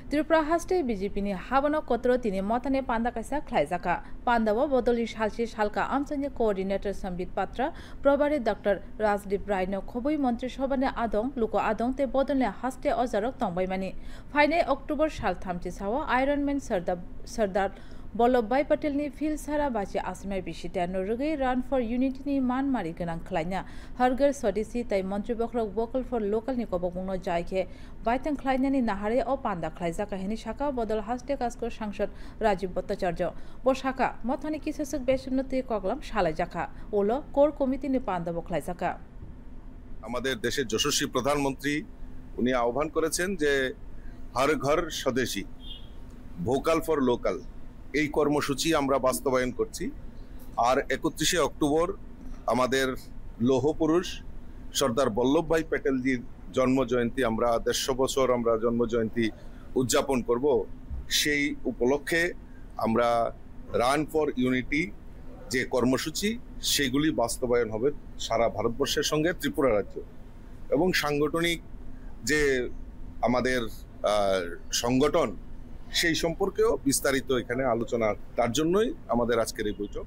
Tripura हास्टे BJP हाबनो कोतरो तिनी मतने पांदा कैसा खलाइजाका पांदाव बदली सालसी सालका आमसंजे कोअर्डिनेटर संबित पात्र प्रभारी डॉक्टर राजदीप रायनो खबुई मंत्री सभाने आदं लुको आदं ते बदलने हास्टे अजारक तंबाइमानी फाइने अक्टोबर साल थामथि साव आयरनमैन सरदार वल्लभभाई पटेलनि फिल्ड सारा बाची आसमाय बिसिता नरुगै रान फर यूनिटी मान मारि गोनां खलायना हरगर स्वदेशी तै मंत्री बख्रक वोकल फर लोकल नि कबगुंनो जायखे बाइथां खलायनानि नाहारे अ पांदा खलायजा काहिनी शाखा बदल हास्टे कास्को सांसद राजीव भट्टाचार्य ब शाखा मथानि किसुसुक बेसुन्नति कगलाम सालायजाखा ओलो कोर कमिटी नि पांदा बखलायजाका আমাদের দেশের যশস্বী প্রধানমন্ত্রী উনি আহ্বান করেছেন যে হর ঘর স্বদেশী ভোকাল ফর লোকাল এই কর্মসূচি আমরা বাস্তবায়ন করছি আর 31শে অক্টোবর আমাদের লৌহ পুরুষ সর্দার বল্লভভাই প্যাটেলজির জন্মজয়ন্তী আমরা 150 বছর আমরা জন্মজয়ন্তী উদযাপন করব সেই উপলক্ষে আমরা রান ফর ইউনিটি যে কর্মসূচি সেগুলি বাস্তবায়ন হবে সারা ভারতবর্ষের সঙ্গে ত্রিপুরা রাজ্য এবং সাংগঠনিক যে আমাদের সংগঠন সেই সম্পর্কেও বিস্তারিত এখানে আলোচনা তার জন্যই আমাদের আজকের এই বৈঠক।